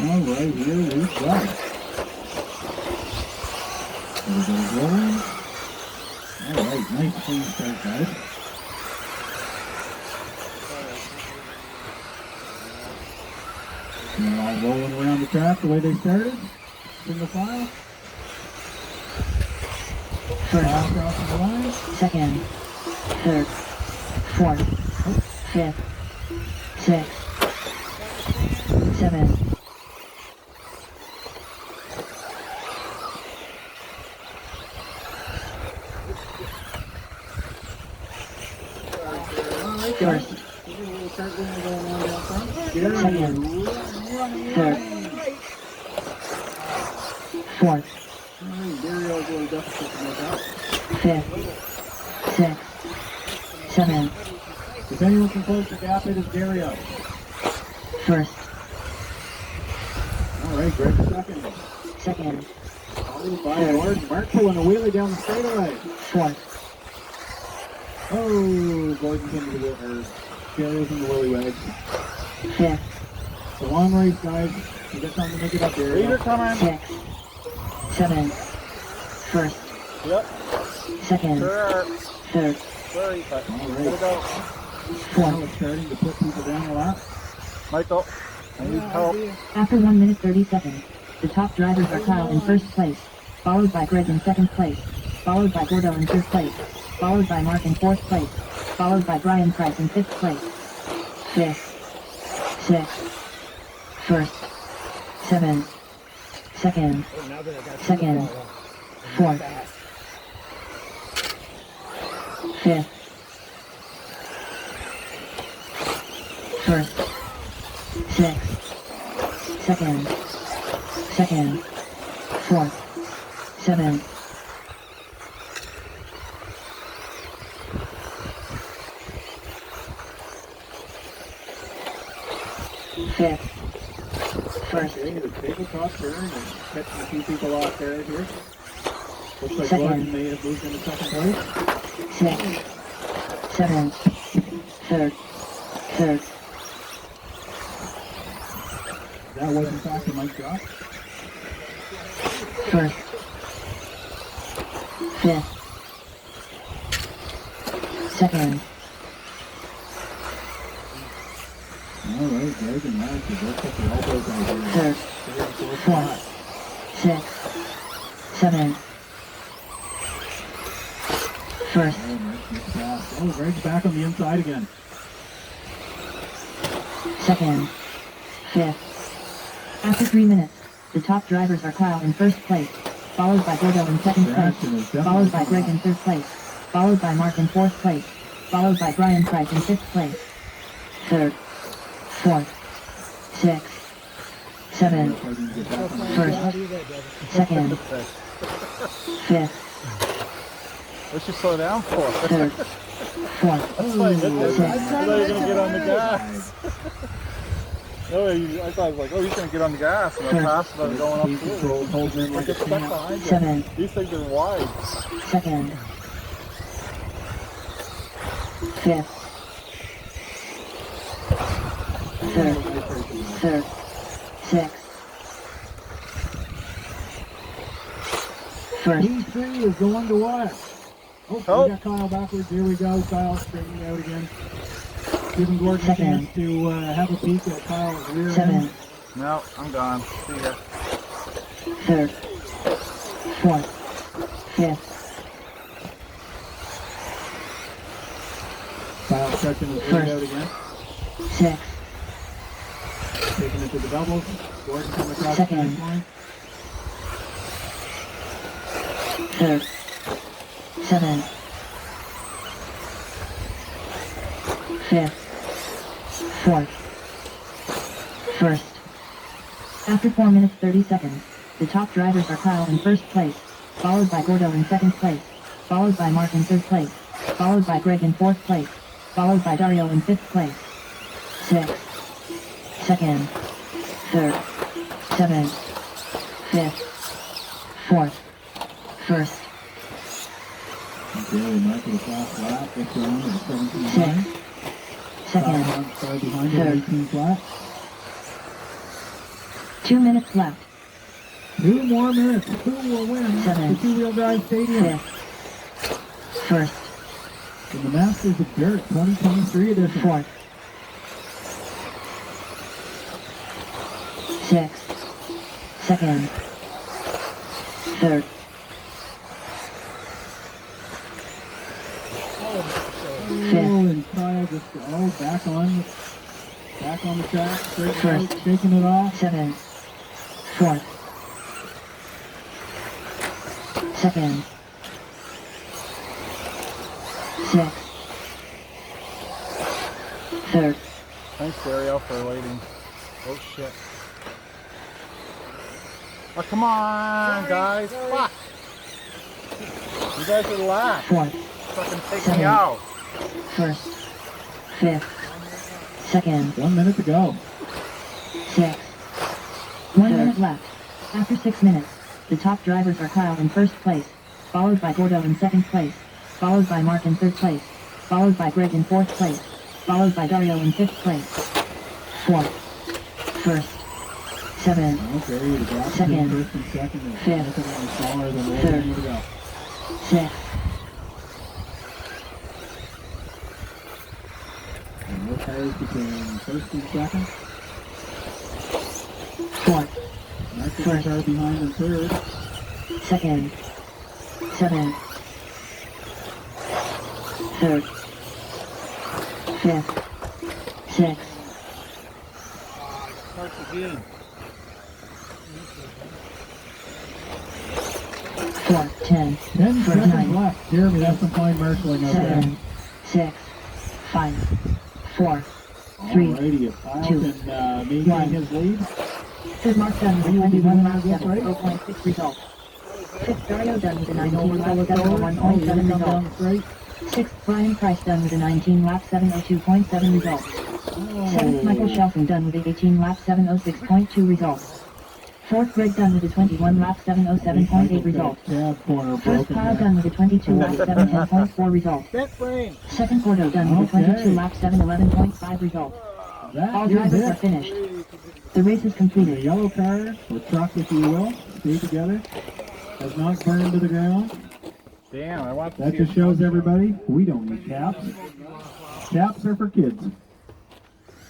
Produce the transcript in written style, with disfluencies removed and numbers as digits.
All right, here we go. Everybody's rolling. All right, nice clean start, guys. And they're all rolling around the track the way they started. Single file. First, crossing the line. second, third, fourth, fifth, sixth, seventh. First, second, third, fourth, fifth, sixth, seventh. If anyone can close the gap, it is Dario. First, All right, Greg second. second, Followed by Gordon. Mark pulling a wheelie down the straightaway. fourth, Oh, Gordon's into the or Dario's in the willy wags. fifth, It's a long race, guys. You got time to make it up there. Leader coming. sixth, seventh, first, Yep. second, Sure. third, Sorry, but All gotta right. go. Now fourth. it's starting to put people down a lot. Michael, I need help. After 1 minute 30 seconds, the top drivers are Kyle in first place, followed by Greg in second place, followed by Gordo in third place, followed by Mark in fourth place, followed by Brian Price in fifth place, fifth, sixth, first, seventh, second, fourth, fifth, first, sixth, second, fourth, seventh. Fifth, first, Okay, the tabletop turn and catching a few people off there here. Looks like Second. Gordon may have moved into second place. sixth, seventh, third, That was in fact a nice drop. first, fifth, second, All right, Greg and Mark, you both put the elbows out here. third, fourth, sixth, seventh, first, Oh, Mark makes a pass. Oh, Greg's back on the inside again. second, fifth. After 3 minutes, the top drivers are Kyle in first place, followed by Gordo in second place, followed by Greg in third place, followed by Mark in fourth place, followed by Brian Price in fifth place, third, fourth, sixth, seventh, first, second, fifth, What's you slow down for? third, fourth, I thought you were sixth, gonna get on the gas. No, I thought I was like, oh, he's gonna get on the gas and I passed about going up Speed through. control holds in I like a get stuck champ. behind you. seventh, These things are wide. second, fifth, third, sixth, first, P3 is going to us. Oh, we got Kyle backwards. Here we go. Kyle straightening out again. Giving Gordon a chance to have a peek at Kyle's rear end. seventh, No, I'm gone. See ya. third, fourth, fifth, Kyle stretching his lead out again. sixth, Taking it to the doubles. Gordon coming across the Second. finish line. third, seventh, fifth, fourth, first. After 4 minutes 30 seconds, the top drivers are Kyle in first place, followed by Gordo in second place, followed by Mark in third place, followed by Greg in fourth place, followed by Dario in fifth place, sixth, second, third, seventh, fifth, fourth, first, Okay, Mark with a fast lap. Gets around at 17 sixth, second, Kyle behind third, it, 18 flat. 2 minutes left. 2 more minutes. Who will win the two-wheel drive stadium? 5th. 1st. In the Masters of Dirt 2023 edition. 4th. 6th. 2nd. 3rd. Oh, and Kyle just back on the track, straight out, shaking it off. 7th. 4th. 2nd. 6th. 3rd. Thanks, Dario, for waiting. Oh, shit. Oh, come on, guys. Fuck. You guys are the last. 4th. Fucking take me out. 1st. 5th. 2nd. 1 minute to go. 6th. 1 minute left. After 6 minutes, the top drivers are Kyle in 1st place, followed by Gordo in 2nd place, followed by Mark in 3rd place, followed by Greg in 4th place, followed by Dario in 5th place. 4th. 1st. 7th. Okay, the gap Second. between first and second is 5th. significantly smaller than where 3rd. we need to go. 6th. And more tires between first and second. 4th. Mark is a car behind in third. 2nd. 7th. 3rd. 5th. 6th. Starts again. 4th. 10. 10 First seconds 9. left. Jeremy has some fine marshalling out there. 7. 6. 5. 4. 3. Alrighty, if Kyle 2. can maintain 1. his lead. 3rd Mark done with a 21 lap 7.6 result. 5th Dario done with a 19 lap 701.7 result. Straight. 6th Brian Price done with a 19 lap 702.7 result. 7th Michael Shelton done with a 18 lap 706.2 result. 4th Greg done with a 21 lap 707.8 result. Cab corner 1st broken Kyle there. done with a 22 lap 710.4 result. 2nd Gordo done with a 22 lap 711.5 result. All That is drivers are it. finished. The race is The completed. yellow car, or truck if you will, stay together. Has not burned to the ground. Damn, I want to That see just it. shows everybody we don't need caps. Caps are for kids.